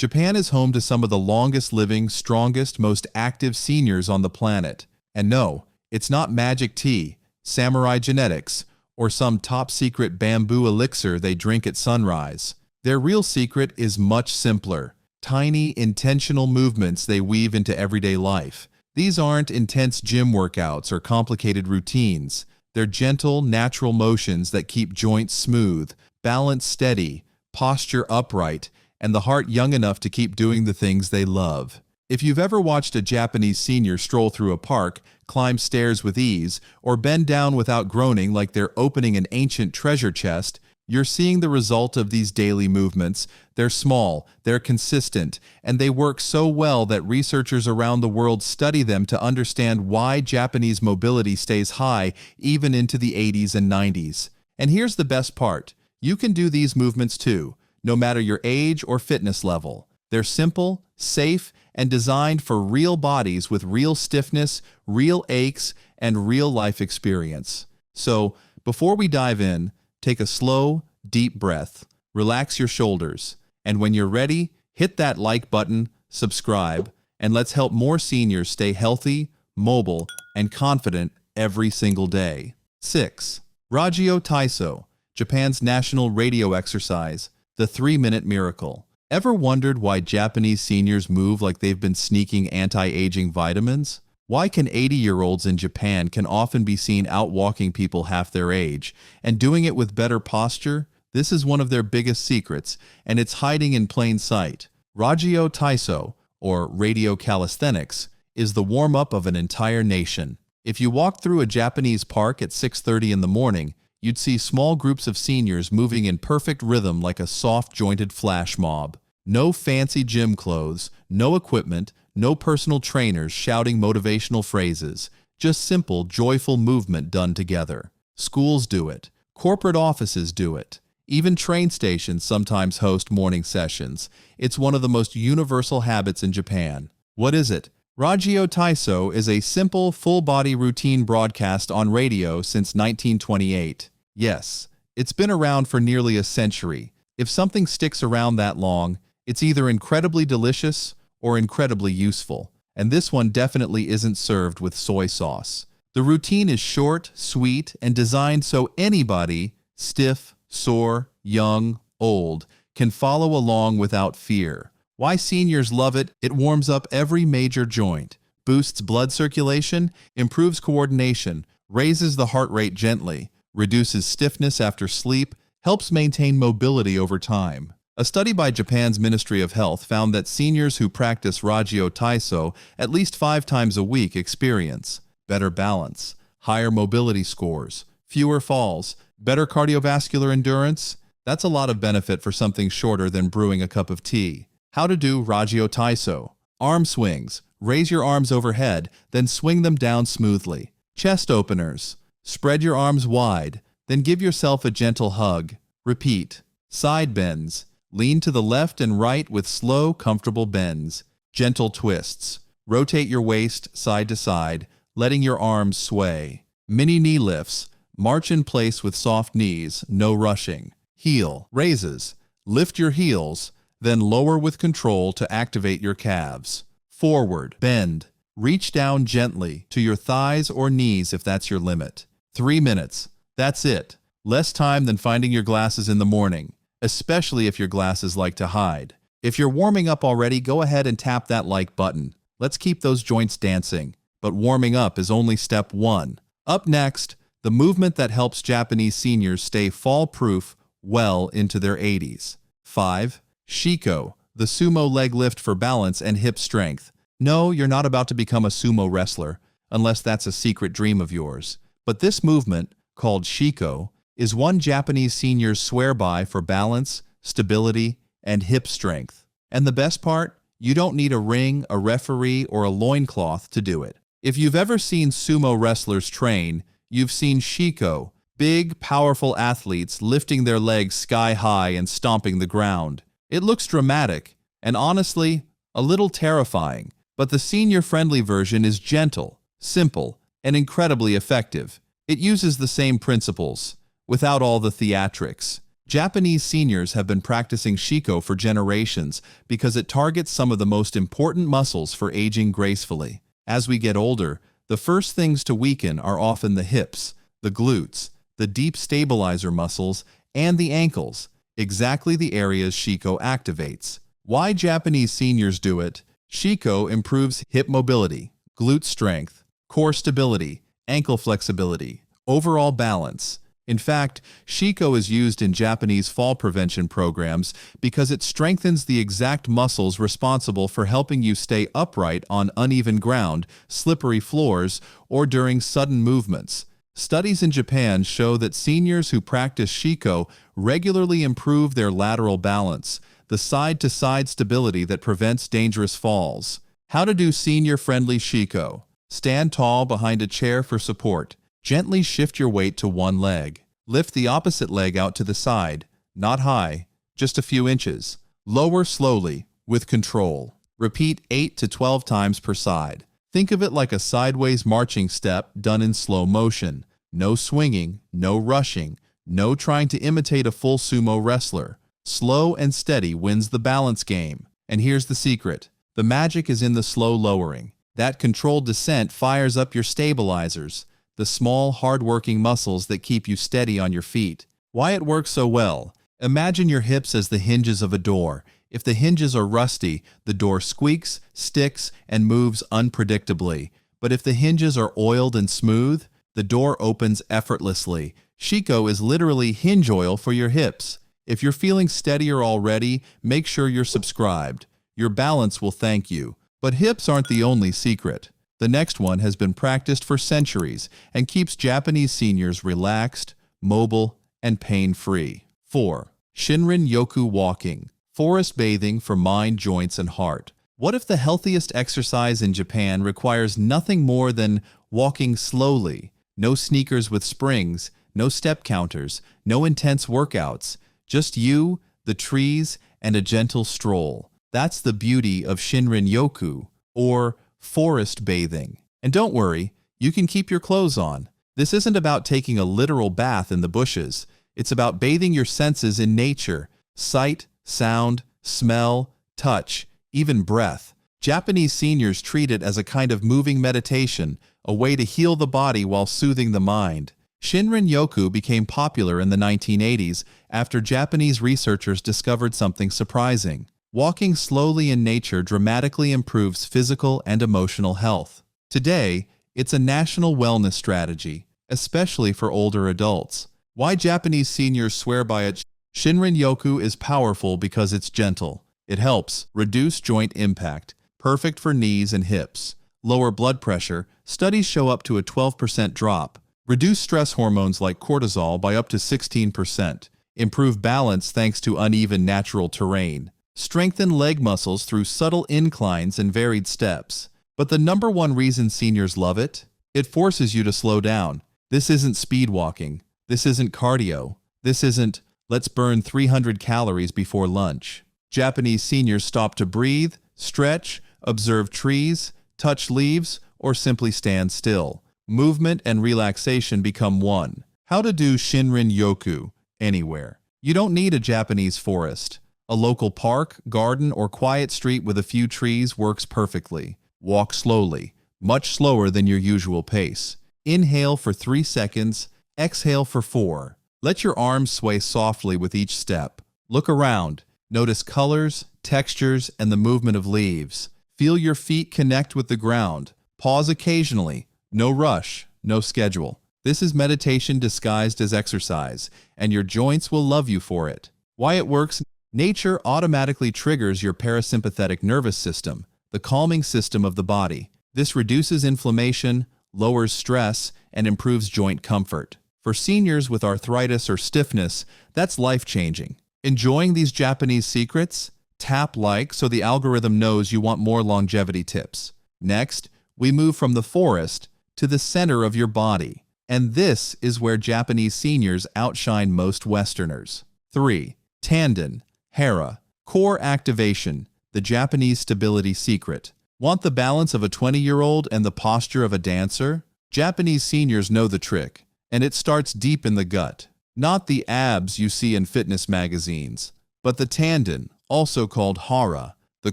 Japan is home to some of the longest living, strongest, most active seniors on the planet. And no, it's not magic tea, samurai genetics, or some top-secret bamboo elixir they drink at sunrise. Their real secret is much simpler. Tiny, intentional movements they weave into everyday life. These aren't intense gym workouts or complicated routines. They're gentle, natural motions that keep joints smooth, balance steady, posture upright, and the heart young enough to keep doing the things they love. If you've ever watched a Japanese senior stroll through a park, climb stairs with ease, or bend down without groaning like they're opening an ancient treasure chest, you're seeing the result of these daily movements. They're small, they're consistent, and they work so well that researchers around the world study them to understand why Japanese mobility stays high even into the 80s and 90s. And here's the best part. You can do these movements too, no matter your age or fitness level. They're simple, safe, and designed for real bodies with real stiffness, real aches, and real life experience. So, before we dive in, take a slow, deep breath, relax your shoulders, and when you're ready, hit that like button, subscribe, and let's help more seniors stay healthy, mobile, and confident every single day. 6. Ragio Taiso, Japan's national radio exercise, the 3-minute miracle. Ever wondered why Japanese seniors move like they've been sneaking anti-aging vitamins? Why can 80-year-olds in Japan can often be seen out walking people half their age and doing it with better posture? This is one of their biggest secrets, and it's hiding in plain sight. Ragio Taiso, or radio calisthenics, is the warm-up of an entire nation. If you walked through a Japanese park at 6:30 in the morning, you'd see small groups of seniors moving in perfect rhythm like a soft-jointed flash mob. No fancy gym clothes, no equipment, no personal trainers shouting motivational phrases, just simple, joyful movement done together. Schools do it. Corporate offices do it. Even train stations sometimes host morning sessions. It's one of the most universal habits in Japan. What is it? Ragio Taiso is a simple, full-body routine broadcast on radio since 1928. Yes, it's been around for nearly a century. If something sticks around that long, it's either incredibly delicious or incredibly useful. And this one definitely isn't served with soy sauce. The routine is short, sweet, and designed so anybody, stiff, sore, young, old, can follow along without fear. Why seniors love it? It warms up every major joint, boosts blood circulation, improves coordination, raises the heart rate gently, reduces stiffness after sleep, helps maintain mobility over time. A study by Japan's Ministry of Health found that seniors who practice Ragio Taiso at least 5 times a week experience better balance, higher mobility scores, fewer falls, better cardiovascular endurance. That's a lot of benefit for something shorter than brewing a cup of tea. How to do Ragio Taiso. Arm swings. Raise your arms overhead, then swing them down smoothly. Chest openers. Spread your arms wide, then give yourself a gentle hug. Repeat. Side bends. Lean to the left and right with slow, comfortable bends. Gentle twists. Rotate your waist side to side, letting your arms sway. Mini knee lifts. March in place with soft knees, no rushing. Heel raises. Lift your heels, then lower with control to activate your calves. Forward bend. Reach down gently to your thighs or knees if that's your limit. 3 minutes. That's it. Less time than finding your glasses in the morning, especially if your glasses like to hide. If you're warming up already, go ahead and tap that like button. Let's keep those joints dancing. But warming up is only step 1. Up next, the movement that helps Japanese seniors stay fall-proof well into their 80s. 5. Shiko, the sumo leg lift for balance and hip strength. No, you're not about to become a sumo wrestler, unless that's a secret dream of yours. But this movement, called Shiko, is one Japanese seniors swear by for balance, stability, and hip strength. And the best part? You don't need a ring, a referee, or a loincloth to do it. If you've ever seen sumo wrestlers train, you've seen Shiko, big, powerful athletes lifting their legs sky high and stomping the ground. It looks dramatic, and honestly, a little terrifying. But the senior-friendly version is gentle, simple, and incredibly effective. It uses the same principles, without all the theatrics. Japanese seniors have been practicing Shiko for generations because it targets some of the most important muscles for aging gracefully. As we get older, the first things to weaken are often the hips, the glutes, the deep stabilizer muscles, and the ankles, exactly the areas Shiko activates. Why Japanese seniors do it? Shiko improves hip mobility, glute strength, core stability, ankle flexibility, overall balance. In fact, Shiko is used in Japanese fall prevention programs because it strengthens the exact muscles responsible for helping you stay upright on uneven ground, slippery floors, or during sudden movements. Studies in Japan show that seniors who practice Shiko regularly improve their lateral balance, the side-to-side stability that prevents dangerous falls. How to do senior-friendly Shiko. Stand tall behind a chair for support. Gently shift your weight to one leg. Lift the opposite leg out to the side, not high, just a few inches. Lower slowly, with control. Repeat 8 to 12 times per side. Think of it like a sideways marching step done in slow motion. No swinging, no rushing, no trying to imitate a full sumo wrestler. Slow and steady wins the balance game. And here's the secret. The magic is in the slow lowering. That controlled descent fires up your stabilizers, the small, hard-working muscles that keep you steady on your feet. Why it works so well? Imagine your hips as the hinges of a door. If the hinges are rusty, the door squeaks, sticks, and moves unpredictably. But if the hinges are oiled and smooth, the door opens effortlessly. Shiko is literally hinge oil for your hips. If you're feeling steadier already, make sure you're subscribed. Your balance will thank you. But hips aren't the only secret. The next one has been practiced for centuries and keeps Japanese seniors relaxed, mobile, and pain-free. 4. Shinrin-yoku walking. Forest bathing for mind, joints, and heart. What if the healthiest exercise in Japan requires nothing more than walking slowly? No sneakers with springs, no step counters, no intense workouts. Just you, the trees, and a gentle stroll. That's the beauty of Shinrin-yoku, or forest bathing. And don't worry, you can keep your clothes on. This isn't about taking a literal bath in the bushes. It's about bathing your senses in nature. Sight, sound, smell, touch, even breath. Japanese seniors treat it as a kind of moving meditation, a way to heal the body while soothing the mind. Shinrin-yoku became popular in the 1980s after Japanese researchers discovered something surprising. Walking slowly in nature dramatically improves physical and emotional health. Today, it's a national wellness strategy, especially for older adults. Why Japanese seniors swear by it? Shinrin-yoku is powerful because it's gentle. It helps reduce joint impact, perfect for knees and hips. Lower blood pressure, studies show up to a 12% drop. Reduce stress hormones like cortisol by up to 16%. Improve balance thanks to uneven natural terrain. Strengthen leg muscles through subtle inclines and varied steps. But the number one reason seniors love it? It forces you to slow down. This isn't speed walking. This isn't cardio. This isn't, let's burn 300 calories before lunch. Japanese seniors stop to breathe, stretch, observe trees, touch leaves, or simply stand still. Movement and relaxation become one. How to do Shinrin-yoku anywhere. You don't need a Japanese forest. A local park, garden, or quiet street with a few trees works perfectly. Walk slowly, much slower than your usual pace. Inhale for 3 seconds, exhale for 4. Let your arms sway softly with each step. Look around. Notice colors, textures, and the movement of leaves. Feel your feet connect with the ground. Pause occasionally. No rush, no schedule. This is meditation disguised as exercise, and your joints will love you for it. Why it works? Nature automatically triggers your parasympathetic nervous system, the calming system of the body. This reduces inflammation, lowers stress, and improves joint comfort. For seniors with arthritis or stiffness, that's life-changing. Enjoying these Japanese secrets? Tap like so the algorithm knows you want more longevity tips. Next, we move from the forest to the center of your body. And this is where Japanese seniors outshine most Westerners. 3. Tandon. Hara. Core activation. The Japanese stability secret. Want the balance of a 20-year-old and the posture of a dancer? Japanese seniors know the trick, and it starts deep in the gut. Not the abs you see in fitness magazines, but the tendon, also called hara, the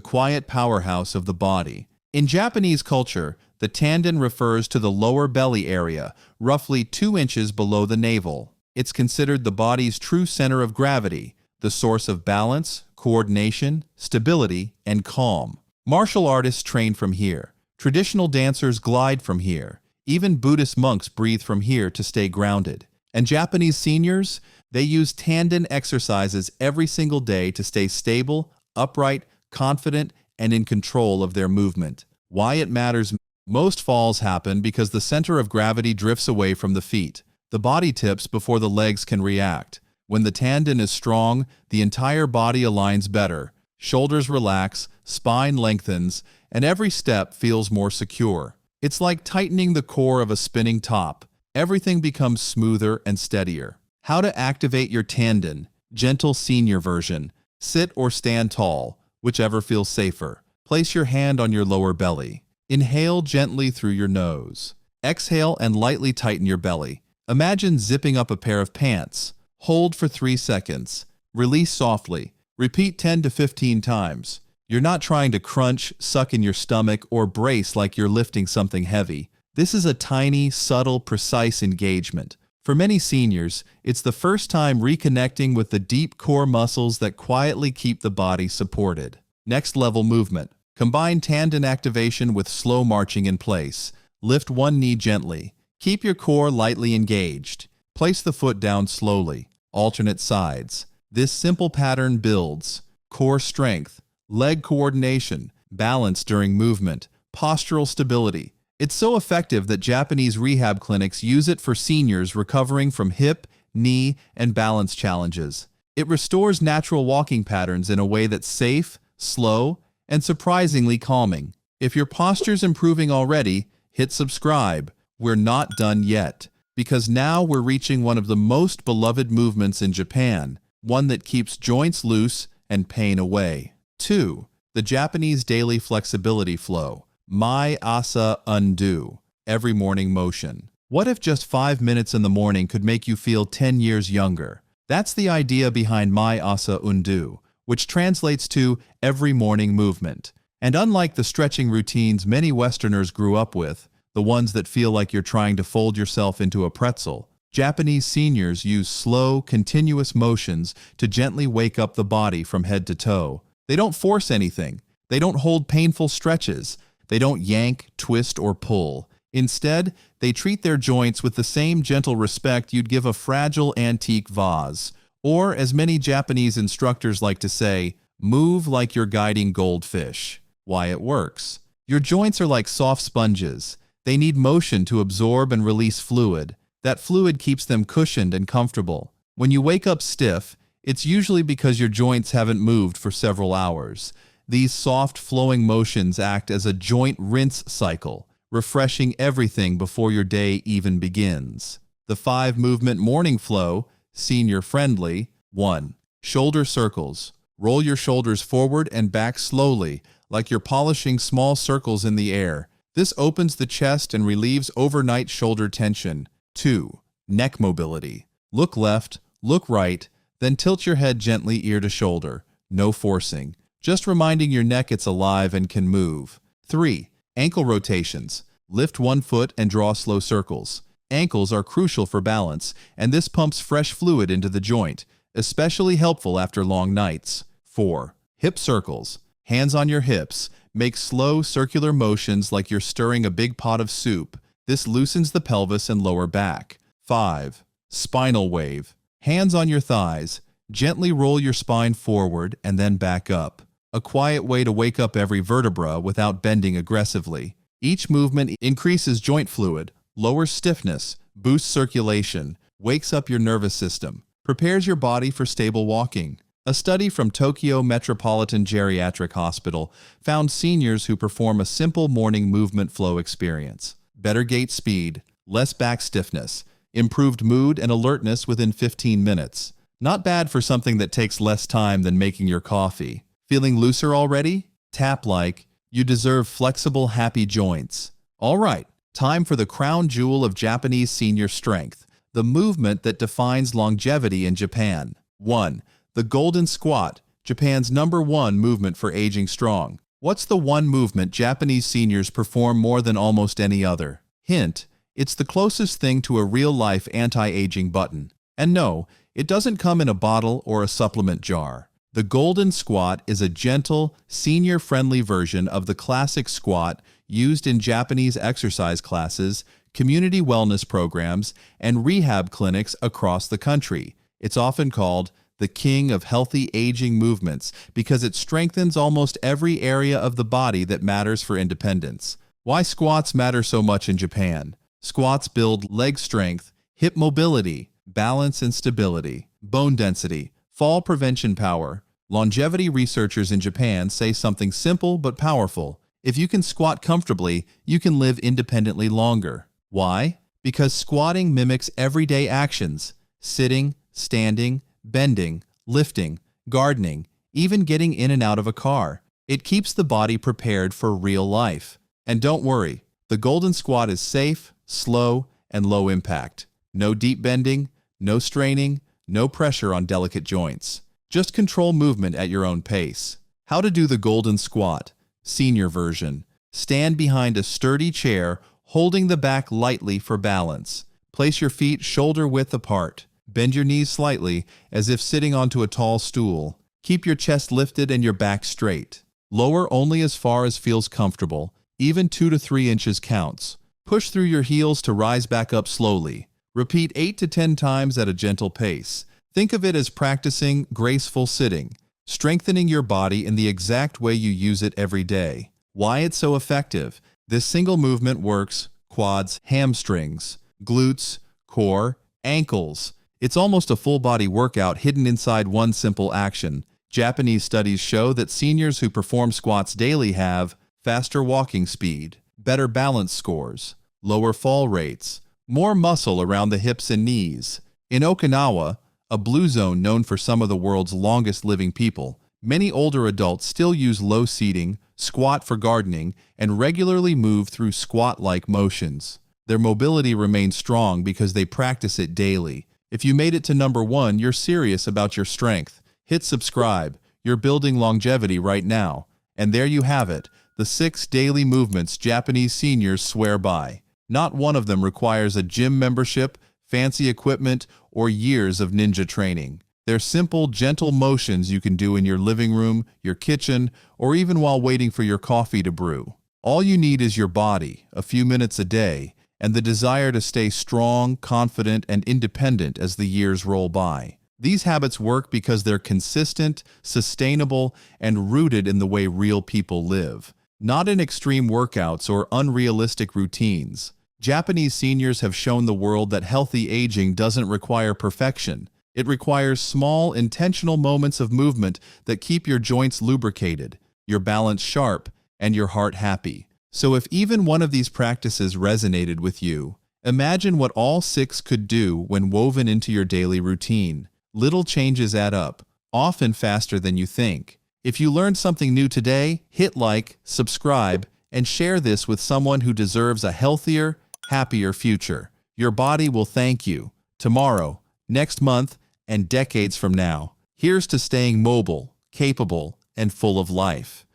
quiet powerhouse of the body. In Japanese culture, the tendon refers to the lower belly area, roughly 2 inches below the navel. It's considered the body's true center of gravity, the source of balance, coordination, stability, and calm. Martial artists train from here. Traditional dancers glide from here. Even Buddhist monks breathe from here to stay grounded. And Japanese seniors, they use tendon exercises every single day to stay stable, upright, confident, and in control of their movement. Why it matters: most falls happen because the center of gravity drifts away from the feet. The body tips before the legs can react. When the tendon is strong, the entire body aligns better. Shoulders relax, spine lengthens, and every step feels more secure. It's like tightening the core of a spinning top. Everything becomes smoother and steadier. How to activate your tendon. Gentle senior version. Sit or stand tall, whichever feels safer. Place your hand on your lower belly. Inhale gently through your nose. Exhale and lightly tighten your belly. Imagine zipping up a pair of pants. Hold for 3 seconds. Release softly. Repeat 10 to 15 times. You're not trying to crunch, suck in your stomach, or brace like you're lifting something heavy. This is a tiny, subtle, precise engagement. For many seniors, it's the first time reconnecting with the deep core muscles that quietly keep the body supported. Next level movement. Combine tendon activation with slow marching in place. Lift one knee gently. Keep your core lightly engaged. Place the foot down slowly. Alternate sides. This simple pattern builds core strength, leg coordination, balance during movement, postural stability. It's so effective that Japanese rehab clinics use it for seniors recovering from hip, knee, and balance challenges. It restores natural walking patterns in a way that's safe, slow, and surprisingly calming. If your posture's improving already, hit subscribe. We're not done yet, because now we're reaching one of the most beloved movements in Japan, one that keeps joints loose and pain away. 2. The Japanese daily flexibility flow. Mai asa undo. Every morning motion. What if just 5 minutes in the morning could make you feel 10 years younger? That's the idea behind Mai asa undo, which translates to every morning movement. And unlike the stretching routines many Westerners grew up with, the ones that feel like you're trying to fold yourself into a pretzel, Japanese seniors use slow, continuous motions to gently wake up the body from head to toe. They don't force anything. They don't hold painful stretches. They don't yank, twist, or pull. Instead, they treat their joints with the same gentle respect you'd give a fragile antique vase. Or, as many Japanese instructors like to say, move like you're guiding goldfish. Why it works. Your joints are like soft sponges. They need motion to absorb and release fluid. That fluid keeps them cushioned and comfortable. When you wake up stiff, it's usually because your joints haven't moved for several hours. These soft, flowing motions act as a joint rinse cycle, refreshing everything before your day even begins. The 5-movement morning flow, senior-friendly. 1. Shoulder circles. Roll your shoulders forward and back slowly, like you're polishing small circles in the air. This opens the chest and relieves overnight shoulder tension. 2. Neck mobility. Look left, look right, then tilt your head gently ear to shoulder. No forcing. Just reminding your neck it's alive and can move. 3. Ankle rotations. Lift one foot and draw slow circles. Ankles are crucial for balance, and this pumps fresh fluid into the joint, especially helpful after long nights. 4. Hip circles. Hands on your hips. Make slow circular motions like you're stirring a big pot of soup. This loosens the pelvis and lower back. 5. Spinal wave. Hands on your thighs. Gently roll your spine forward and then back up. A quiet way to wake up every vertebra without bending aggressively. Each movement increases joint fluid, lowers stiffness, boosts circulation, wakes up your nervous system, prepares your body for stable walking. A study from Tokyo Metropolitan Geriatric Hospital found seniors who perform a simple morning movement flow experience better gait speed, less back stiffness, improved mood and alertness within 15 minutes. Not bad for something that takes less time than making your coffee. Feeling looser already? Tap like you deserve flexible, happy joints. All right, time for the crown jewel of Japanese senior strength, the movement that defines longevity in Japan. 1. The Golden Squat, Japan's #1 movement for aging strong. What's the one movement Japanese seniors perform more than almost any other? Hint, it's the closest thing to a real-life anti-aging button. And no, it doesn't come in a bottle or a supplement jar. The Golden Squat is a gentle, senior-friendly version of the classic squat used in Japanese exercise classes, community wellness programs, and rehab clinics across the country. It's often called the king of healthy aging movements because it strengthens almost every area of the body that matters for independence. Why squats matter so much in Japan? Squats build leg strength, hip mobility, balance and stability, bone density, fall prevention power. Longevity researchers in Japan say something simple but powerful. If you can squat comfortably, you can live independently longer. Why? Because squatting mimics everyday actions: sitting, standing, bending, lifting, gardening, even getting in and out of a car. It keeps the body prepared for real life. And don't worry, the Golden Squat is safe, slow, and low impact. No deep bending, no straining, no pressure on delicate joints. Just control movement at your own pace. How to do the Golden Squat, senior version. Stand behind a sturdy chair, holding the back lightly for balance. Place your feet shoulder-width apart. Bend your knees slightly, as if sitting onto a tall stool. Keep your chest lifted and your back straight. Lower only as far as feels comfortable. Even 2 to 3 inches counts. Push through your heels to rise back up slowly. Repeat 8 to 10 times at a gentle pace. Think of it as practicing graceful sitting, strengthening your body in the exact way you use it every day. Why it's so effective? This single movement works quads, hamstrings, glutes, core, ankles. It's almost a full-body workout hidden inside one simple action. Japanese studies show that seniors who perform squats daily have faster walking speed, better balance scores, lower fall rates, more muscle around the hips and knees. In Okinawa, a blue zone known for some of the world's longest living people, many older adults still use low seating, squat for gardening, and regularly move through squat-like motions. Their mobility remains strong because they practice it daily. If you made it to #1, you're serious about your strength. Hit subscribe. You're building longevity right now. And there you have it, the 6 daily movements Japanese seniors swear by. Not one of them requires a gym membership, fancy equipment, or years of ninja training. They're simple, gentle motions you can do in your living room, your kitchen, or even while waiting for your coffee to brew. All you need is your body, a few minutes a day, and the desire to stay strong, confident, and independent as the years roll by. These habits work because they're consistent, sustainable, and rooted in the way real people live, not in extreme workouts or unrealistic routines. Japanese seniors have shown the world that healthy aging doesn't require perfection. It requires small, intentional moments of movement that keep your joints lubricated, your balance sharp, and your heart happy. So if even one of these practices resonated with you, imagine what all 6 could do when woven into your daily routine. Little changes add up, often faster than you think. If you learned something new today, hit like, subscribe, and share this with someone who deserves a healthier, happier future. Your body will thank you tomorrow, next month, and decades from now. Here's to staying mobile, capable, and full of life.